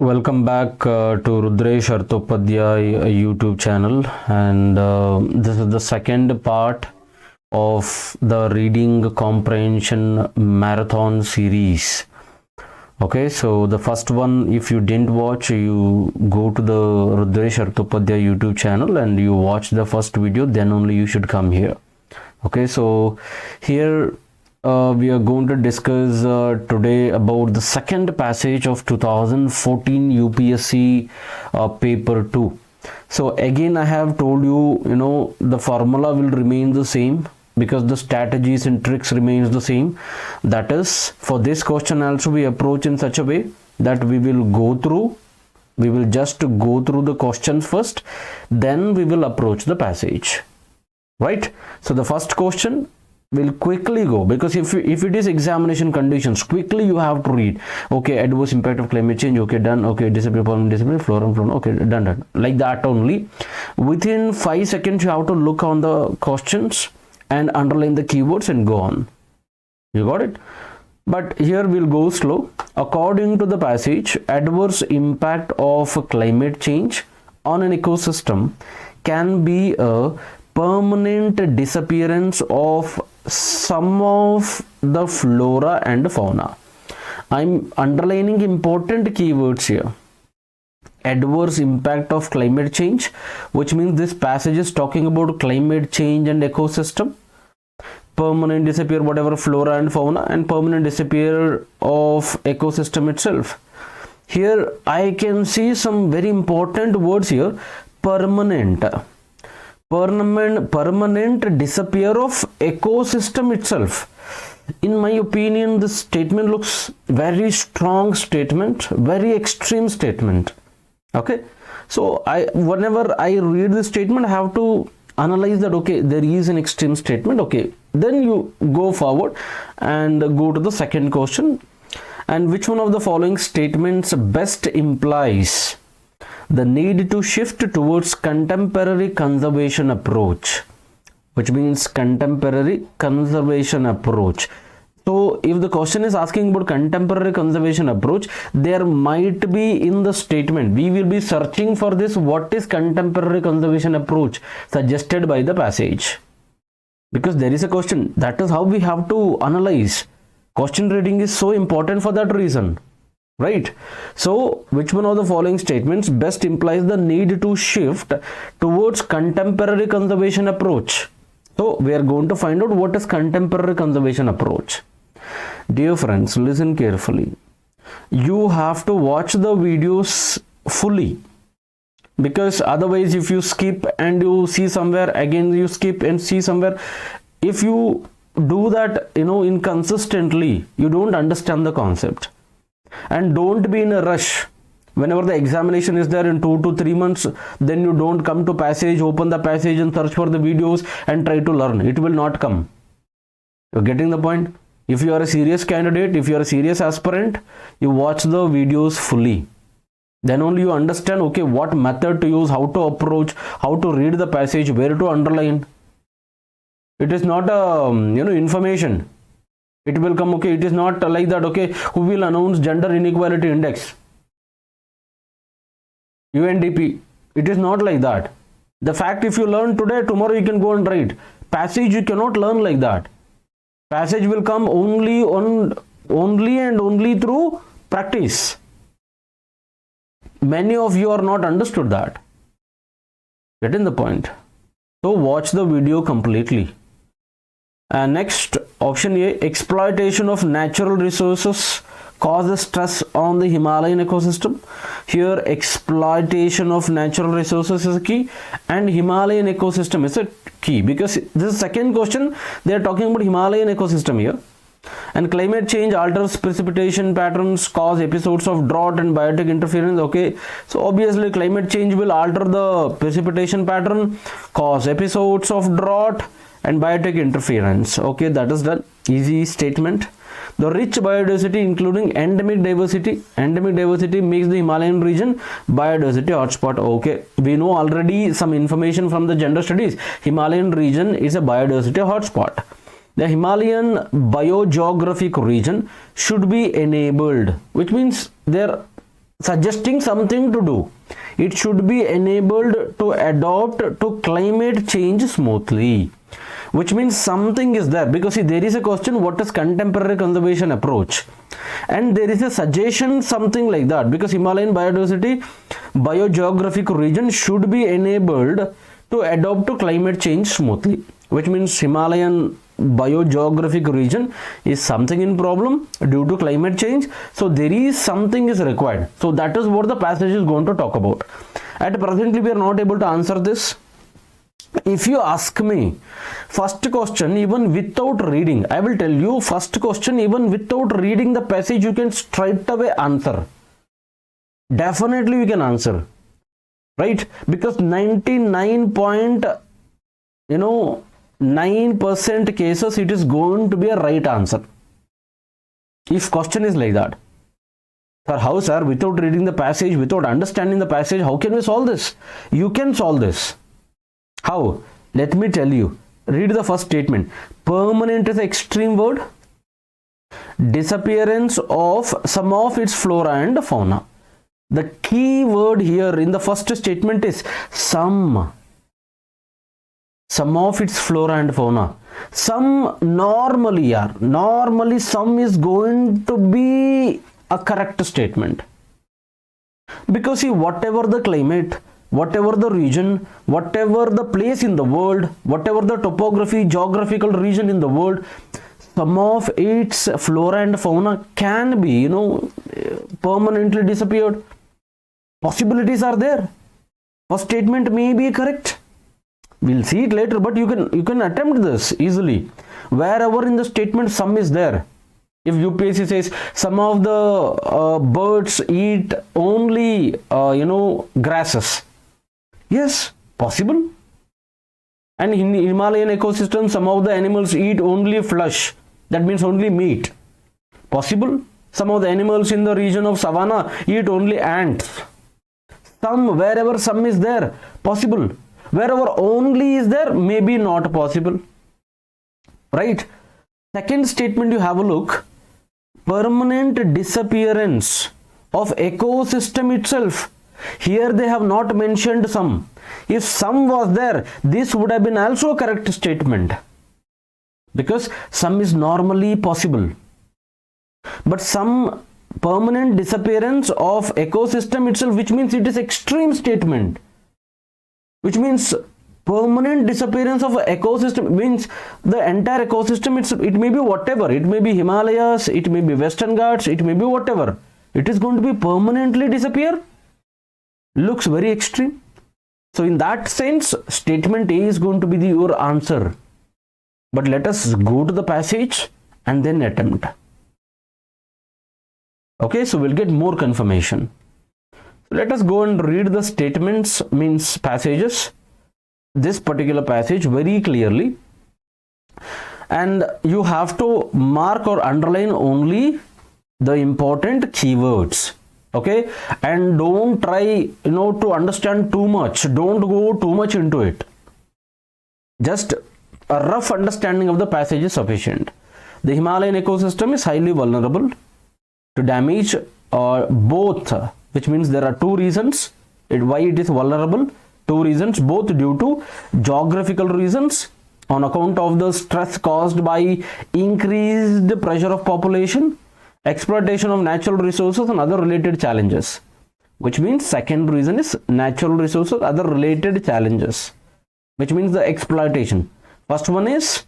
Welcome back to Rudresh Arthopadhyay YouTube channel, and this is the second part of the reading comprehension marathon series. Okay, so the first one, if you didn't watch, you go to the Rudresh Arthopadhyay YouTube channel and you watch the first video, then only you should come here. Okay, so here we are going to discuss today about the second passage of 2014 UPSC paper 2. So again, I have told you, the formula will remain the same because the strategies and tricks remains the same. That is, for this question also we approach in such a way that we will just go through the questions first, then we will approach the passage, right? So the first question will quickly go, because if it is examination conditions, quickly you have to read. Okay, adverse impact of climate change, okay, done. Okay, discipline, flora and fauna, okay, done. Like that only. Within 5 seconds you have to look on the questions and underline the keywords and go on. You got it? But here we'll go slow. According to the passage, adverse impact of climate change on an ecosystem can be a permanent disappearance of some of the flora and fauna. I'm underlining important keywords here. Adverse impact of climate change, which means this passage is talking about climate change and ecosystem. Permanent disappear whatever flora and fauna, and permanent disappear of ecosystem itself. Here I can see some very important words here. Permanent disappear of ecosystem itself. In my opinion, this statement looks very strong statement, very extreme statement. Okay, so whenever I read this statement, I have to analyze that, okay, there is an extreme statement. Okay, then you go forward and go to the second question. And which one of the following statements best implies the need to shift towards contemporary conservation approach, which means contemporary conservation approach. So if the question is asking about contemporary conservation approach, there might be in the statement, we will be searching for this, what is contemporary conservation approach suggested by the passage, because there is a question. That is how we have to analyze. Question reading is so important for that reason. Right? So, which one of the following statements best implies the need to shift towards contemporary conservation approach? So, we are going to find out what is contemporary conservation approach. Dear friends, listen carefully. You have to watch the videos fully, because otherwise if you skip and you see somewhere, again you skip and see somewhere, if you do that, inconsistently, you don't understand the concept. And don't be in a rush. Whenever the examination is there in 2 to 3 months, then you don't come to passage, open the passage and search for the videos and try to learn. It will not come. You're getting the point? If you are a serious candidate, if you are a serious aspirant, you watch the videos fully. Then only you understand, okay, what method to use, how to approach, how to read the passage, where to underline. It is not information. It will come, okay, it is not like that, okay, who will announce gender inequality index? UNDP. It is not like that. The fact, if you learn today, tomorrow you can go and write. Passage you cannot learn like that. Passage will come only through practice. Many of you are not understood that. Getting the point? So watch the video completely. And next, option A, exploitation of natural resources causes stress on the Himalayan ecosystem. Here, exploitation of natural resources is a key, and Himalayan ecosystem is a key, because this is second question. They are talking about Himalayan ecosystem here. And climate change alters precipitation patterns, cause episodes of drought and biotic interference. Okay, so obviously climate change will alter the precipitation pattern, cause episodes of drought and biotic interference. Okay, that is done. Easy statement. The rich biodiversity, including endemic diversity makes the Himalayan region biodiversity hotspot. Okay, we know already some information from the gender studies. Himalayan region is a biodiversity hotspot. The Himalayan biogeographic region should be enabled, which means there suggesting something to do. It should be enabled to adapt to climate change smoothly, which means something is there, because see, there is a question, what is contemporary conservation approach, and there is a suggestion something like that, because Himalayan biodiversity biogeographic region should be enabled to adapt to climate change smoothly, which means Himalayan biogeographic region is something in problem due to climate change, so there is something is required. So that is what the passage is going to talk about. At presently we are not able to answer this. If you ask me, first question, even without reading, I will tell you, first question, even without reading the passage, you can straight away answer. Definitely we can answer, right? Because 99.9% cases it is going to be a right answer. If question is like that. Sir, how, sir, without reading the passage, without understanding the passage, how can we solve this? You can solve this. How? Let me tell you. Read the first statement. Permanent is an extreme word. Disappearance of some of its flora and fauna. The key word here in the first statement is some. Some of its flora and fauna. Some normally are. Normally some is going to be a correct statement. Because see, whatever the climate, whatever the region, whatever the place in the world, whatever the topography, geographical region in the world, some of its flora and fauna can be, permanently disappeared. Possibilities are there. First statement may be correct. We'll see it later, but you can attempt this easily. Wherever in the statement some is there. If UPSC says some of the birds eat only, grasses. Yes, possible. And in the Himalayan ecosystem, some of the animals eat only flesh. That means only meat. Possible. Some of the animals in the region of savanna eat only ants. Some, wherever some is there, possible. Wherever only is there, maybe not possible. Right? Second statement, you have a look. Permanent disappearance of ecosystem itself. Here they have not mentioned some. If some was there, this would have been also a correct statement. Because some is normally possible. But some permanent disappearance of ecosystem itself, which means it is extreme statement. Which means permanent disappearance of ecosystem means the entire ecosystem, it may be whatever, it may be Himalayas, it may be Western Ghats, it may be whatever. It is going to be permanently disappear. Looks very extreme. So in that sense, statement A is going to be your answer. But let us go to the passage and then attempt. Okay, so we'll get more confirmation. Let us go and read the statements, means passages, this particular passage very clearly, and you have to mark or underline only the important keywords. Okay, and don't try to understand too much, don't go too much into it. Just a rough understanding of the passage is sufficient. The Himalayan ecosystem is highly vulnerable to damage, both, which means there are two reasons why it is vulnerable. Two reasons, both due to geographical reasons on account of the stress caused by increased pressure of population, exploitation of natural resources and other related challenges. Which means second reason is natural resources, other related challenges, which means the exploitation. First one is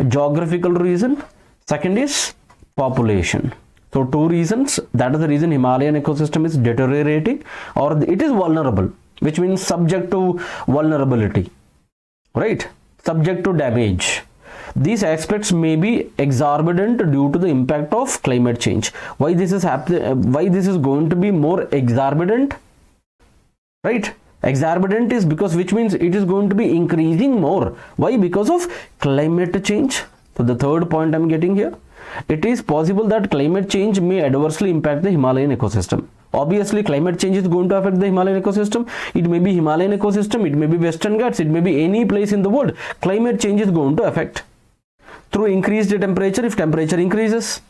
geographical reason, second is population. So two reasons, that is the reason Himalayan ecosystem is deteriorating or it is vulnerable, which means subject to vulnerability, right? Subject to damage. These aspects may be exorbitant due to the impact of climate change. Why this is happening? Why this is going to be more exorbitant? Right? Exorbitant is because, which means it is going to be increasing more. Why? Because of climate change. So the third point I'm getting here. It is possible that climate change may adversely impact the Himalayan ecosystem. Obviously, climate change is going to affect the Himalayan ecosystem. It may be Himalayan ecosystem, it may be Western Ghats, it may be any place in the world. Climate change is going to affect. Through increased temperature, if temperature increases,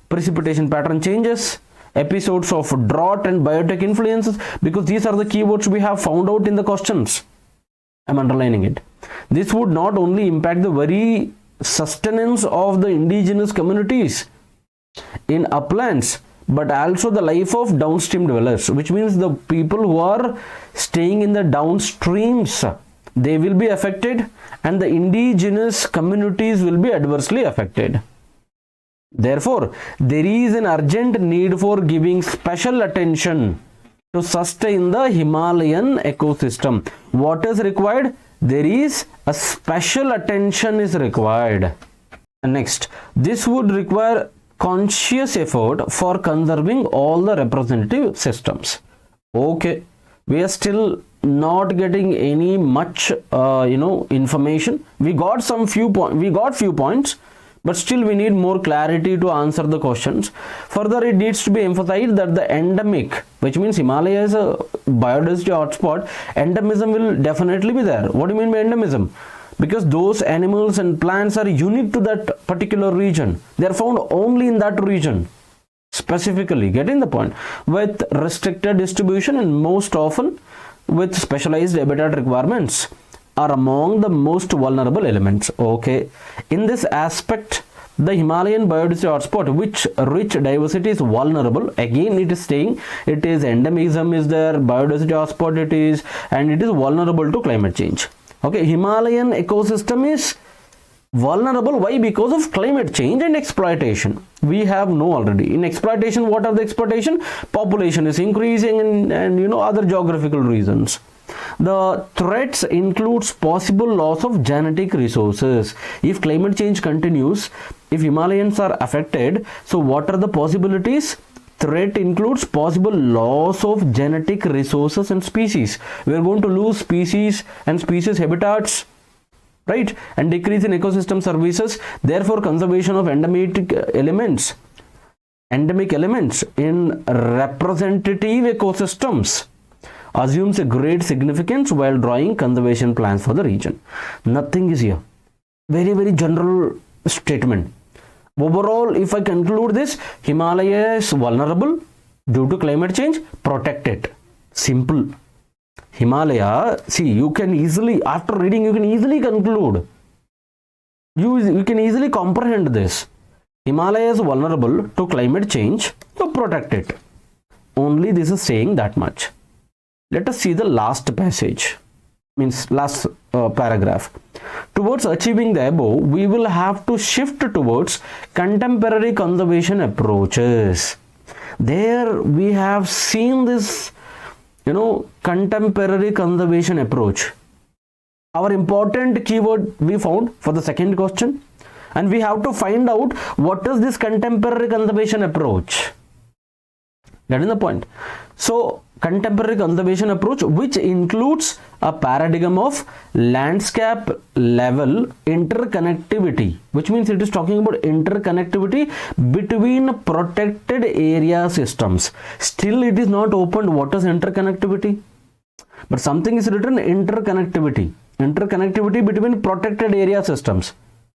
precipitation pattern changes, episodes of drought and biotic influences, because these are the keywords we have found out in the questions. I'm underlining it. This would not only impact the very sustenance of the indigenous communities in uplands, but also the life of downstream dwellers, which means the people who are staying in the downstreams, they will be affected, and the indigenous communities will be adversely affected. Therefore, there is an urgent need for giving special attention to sustain the Himalayan ecosystem. What is required? There is a special attention is required. Next, this would require conscious effort for conserving all the representative systems. Okay, we are still not getting any much information. We got few points, but still we need more clarity to answer the questions. Further, it needs to be emphasized that the endemic, which means Himalaya is a biodiversity hotspot, endemism will definitely be there. What do you mean by endemism? Because those animals and plants are unique to that particular region. They are found only in that region, specifically, getting the point, with restricted distribution and most often with specialized habitat requirements, are among the most vulnerable elements. Okay, in this aspect, the Himalayan biodiversity hotspot, which rich diversity is vulnerable. Again, it is saying it is endemism is there, biodiversity hotspot it is, and it is vulnerable to climate change. Okay, Himalayan ecosystem is vulnerable. Why? Because of climate change and exploitation. We have know already. In exploitation, what are the exploitation? Population is increasing and other geographical reasons. The threats includes possible loss of genetic resources. If climate change continues, if Himalayans are affected, so what are the possibilities? Threat includes possible loss of genetic resources and species. We are going to lose species and species habitats, right? And decrease in ecosystem services. Therefore, conservation of endemic elements in representative ecosystems assumes a great significance while drawing conservation plans for the region. Nothing is here. Very, very general statement. Overall, if I conclude this, Himalaya is vulnerable due to climate change. Protect it. Simple. Himalaya, see, you can easily, after reading, you can easily conclude. You can easily comprehend this. Himalaya is vulnerable to climate change, so protect it. Only this is saying that much. Let us see the last passage, means last paragraph. Towards achieving the above, we will have to shift towards contemporary conservation approaches. There we have seen this, contemporary conservation approach. Our important keyword we found for the second question, and we have to find out what is this contemporary conservation approach. Getting the point? So, contemporary conservation approach, which includes a paradigm of landscape level interconnectivity, which means it is talking about interconnectivity between protected area systems. Still, it is not opened what is interconnectivity, but something is written interconnectivity between protected area systems.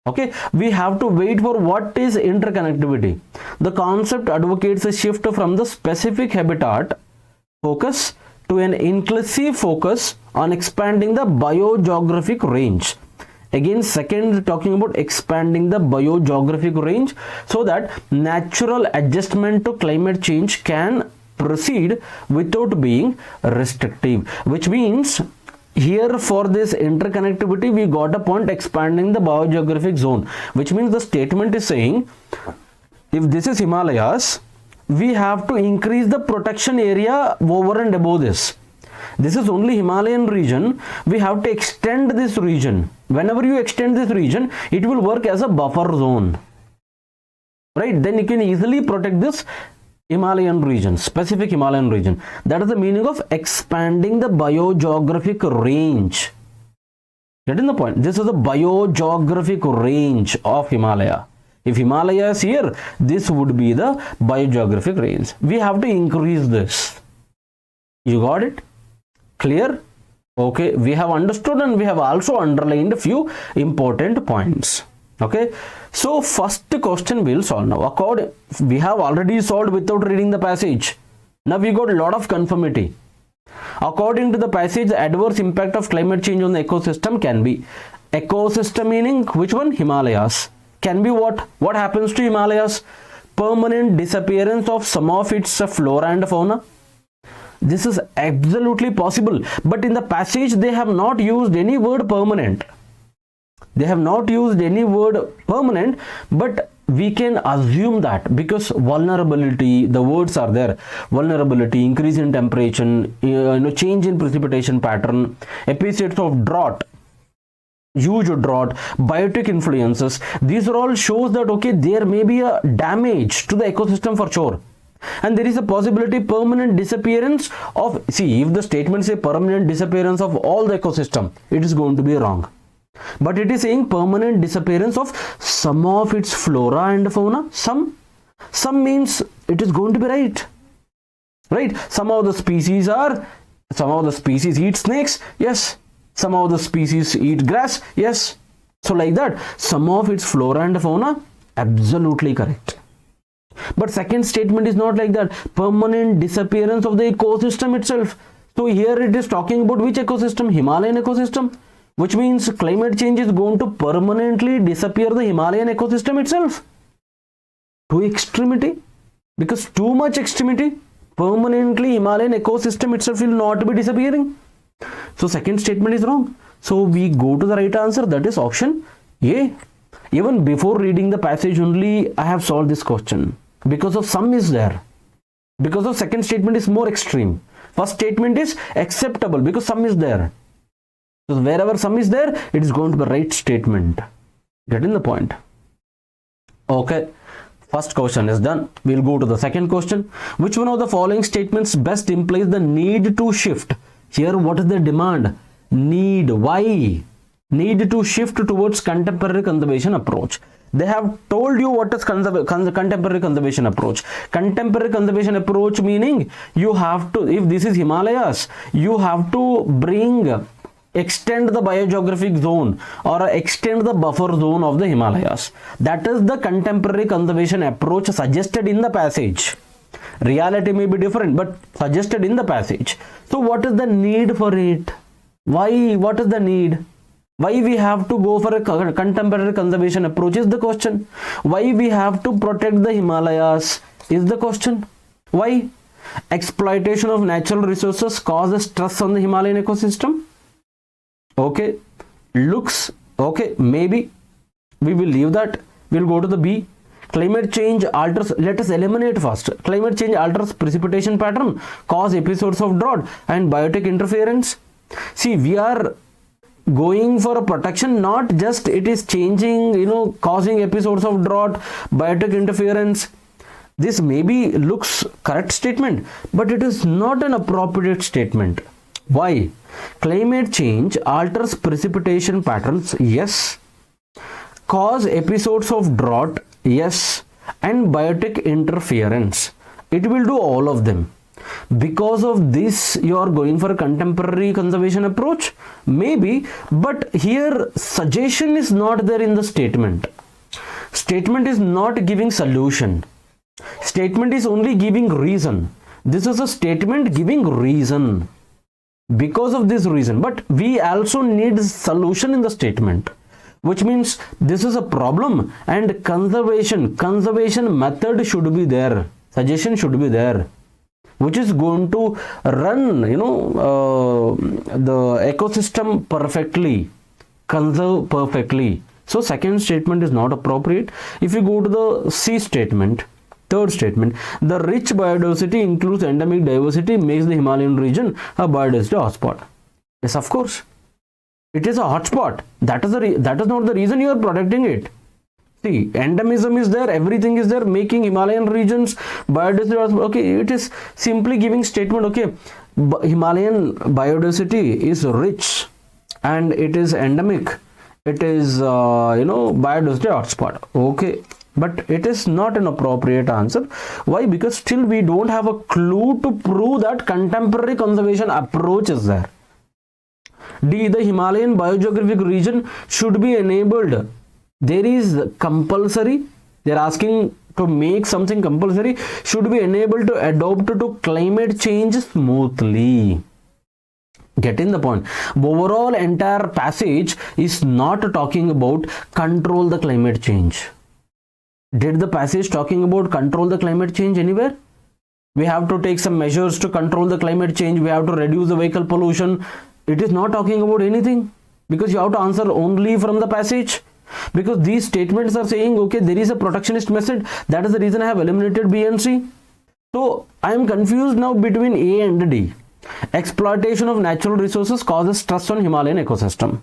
Okay, we have to wait for what is interconnectivity. The concept advocates a shift from the specific habitat focus to an inclusive focus on expanding the biogeographic range. Again, second, talking about expanding the biogeographic range so that natural adjustment to climate change can proceed without being restrictive, which means here for this interconnectivity we got a point, expanding the biogeographic zone, which means the statement is saying if this is Himalayas, we have to increase the protection area over and above this. This is only Himalayan region. We have to extend this region. Whenever you extend this region, it will work as a buffer zone, right? Then you can easily protect this Himalayan region, specific Himalayan region. That is the meaning of expanding the biogeographic range. Getting the point? This is the biogeographic range of Himalaya. If Himalaya is here, this would be the biogeographic range. We have to increase this. You got it? Clear? Okay, we have understood and we have also underlined a few important points. Okay, so first question we'll solve now. We have already solved without reading the passage. Now we got a lot of conformity. According to the passage, the adverse impact of climate change on the ecosystem can be, ecosystem meaning which one? Himalayas. Can be what? What happens to Himalayas? Permanent disappearance of some of its flora and fauna. This is absolutely possible, but in the passage they have not used any word permanent. They have not used any word permanent, but we can assume that because vulnerability, the words are there. Vulnerability, increase in temperature, change in precipitation pattern, episodes of drought, huge drought, biotic influences. These are all shows that okay, there may be a damage to the ecosystem for sure. And there is a possibility permanent disappearance of, see, if the statement say permanent disappearance of all the ecosystem, it is going to be wrong. But it is saying permanent disappearance of some of its flora and fauna. Some means it is going to be right. Some of the species eat snakes. Yes. Some of the species eat grass. Yes. So like that, some of its flora and fauna, absolutely correct. But second statement is not like that. Permanent disappearance of the ecosystem itself. So here it is talking about which ecosystem? Himalayan ecosystem. Which means climate change is going to permanently disappear the Himalayan ecosystem itself. To extremity. Because too much extremity, permanently Himalayan ecosystem itself will not be disappearing. So second statement is wrong. So we go to the right answer, that is option A. Even before reading the passage only, I have solved this question. Because of some is there. Because of second statement is more extreme. First statement is acceptable because some is there. So wherever some is there, it is going to be right statement. Getting the point? Okay. First question is done. We'll go to the second question. Which one of the following statements best implies the need to shift? Here, what is the demand? Need. Why? Need to shift towards contemporary conservation approach. They have told you what is contemporary conservation approach. Contemporary conservation approach meaning you have to, if this is Himalayas, you have to extend the biogeographic zone or extend the buffer zone of the Himalayas. That is the contemporary conservation approach suggested in the passage. Reality may be different, but suggested in the passage. So what is the need for it? Why? What is the need? Why we have to go for a contemporary conservation approach is the question. Why we have to protect the Himalayas is the question. Why? Exploitation of natural resources causes stress on the Himalayan ecosystem. Okay, looks okay, maybe we will leave that. We'll go to the B. Climate change alters, let us eliminate first. Climate change alters precipitation pattern, cause episodes of drought and biotic interference. See, we are going for a protection, not just it is changing, causing episodes of drought, biotic interference. This maybe looks correct statement, but it is not an appropriate statement. Why? Climate change alters precipitation patterns, yes. Cause episodes of drought, yes. And biotic interference. It will do all of them. Because of this, you are going for a contemporary conservation approach? Maybe, but here suggestion is not there in the statement. Statement is not giving solution. Statement is only giving reason. This is a statement giving reason. Because of this reason, but we also need solution in the statement, which means this is a problem and conservation method should be there, suggestion should be there, which is going to run the ecosystem perfectly, conserve perfectly. So second statement is not appropriate. If you go to the C statement, third statement, the rich biodiversity includes endemic diversity, makes the Himalayan region a biodiversity hotspot. Yes, of course. It is a hotspot. That is not the reason you are protecting it. See, endemism is there, everything is there, making Himalayan regions biodiversity hotspot. Okay, it is simply giving statement, okay, Himalayan biodiversity is rich and it is endemic. It is, biodiversity hotspot. Okay. But it is not an appropriate answer. Why? Because still we don't have a clue to prove that contemporary conservation approach is there. D. The Himalayan biogeographic region should be enabled there is compulsory, they're asking to make something compulsory, should be enabled to adopt to climate change smoothly. Getting the point? Overall entire passage is not talking about control the climate change. Did the passage talking about control the climate change anywhere? We have to take some measures to control the climate change, we have to reduce the vehicle pollution. It is not talking about anything, because you have to answer only from the passage, because these statements are saying okay, there is a protectionist method, that is the reason I have eliminated B and C. So I am confused now between A and D. Exploitation of natural resources causes stress on Himalayan ecosystem.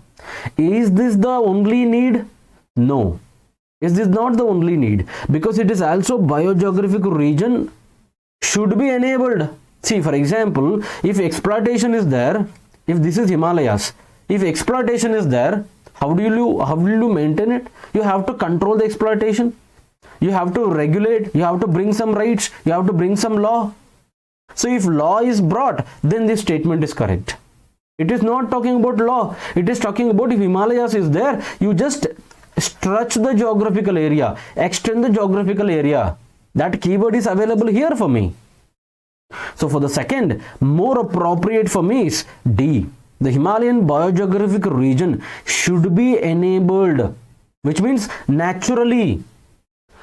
Is this the only need? No. Is this not the only need? Because it is also biogeographic region should be enabled. See, for example, if exploitation is there, if this is Himalayas, if exploitation is there, how will you maintain it? You have to control the exploitation. You have to regulate, you have to bring some rights, you have to bring some law. So if law is brought, then this statement is correct. It is not talking about law. It is talking about if Himalayas is there, you just stretch the geographical area, extend the geographical area. That keyword is available here for me. So for the second, more appropriate for me is D. The Himalayan biogeographic region should be enabled, which means naturally,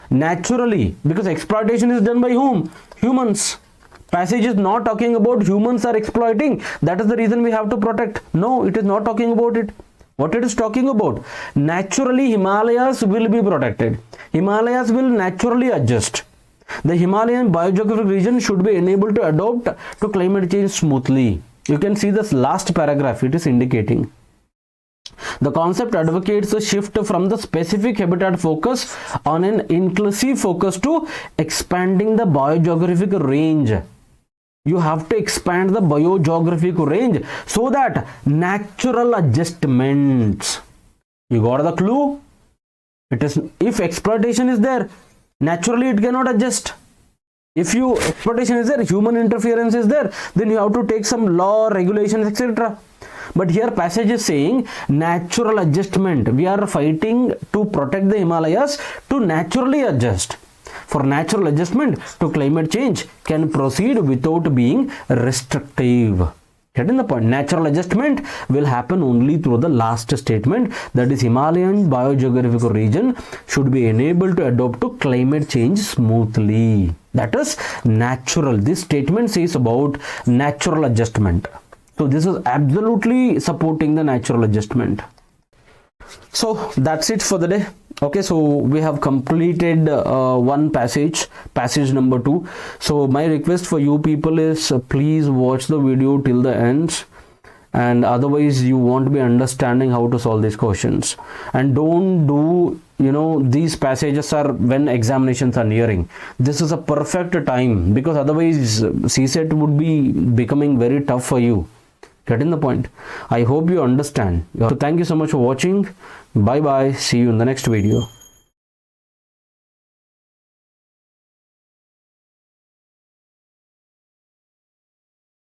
because exploitation is done by whom? Humans. Passage is not talking about humans are exploiting, that is the reason we have to protect. No, it is not talking about it. What it is talking about? Naturally Himalayas will be protected. Himalayas will naturally adjust. The Himalayan biogeographic region should be enabled to adopt to climate change smoothly. You can see this last paragraph, it is indicating. The concept advocates a shift from the specific habitat focus on an inclusive focus to expanding the biogeographic range. You have to expand the biogeographic range so that natural adjustments. You got the clue? It is, if exploitation is there, naturally it cannot adjust. If exploitation is there, human interference is there, then you have to take some law, regulations, etc. But here passage is saying natural adjustment. We are fighting to protect the Himalayas to naturally adjust. For natural adjustment to climate change can proceed without being restrictive. Getting the point? Natural adjustment will happen only through the last statement, that is Himalayan biogeographic region should be enabled to adopt to climate change smoothly. That is natural. This statement says about natural adjustment. So this is absolutely supporting the natural adjustment. So that's it for the day. Okay, so we have completed one passage number 2. So my request for you people is please watch the video till the end, and otherwise you won't be understanding how to solve these questions. And don't do, these passages are when examinations are nearing. This is a perfect time, because otherwise CSAT would be becoming very tough for you. Getting the point? I hope you understand. So thank you so much for watching. Bye bye. See you in the next video.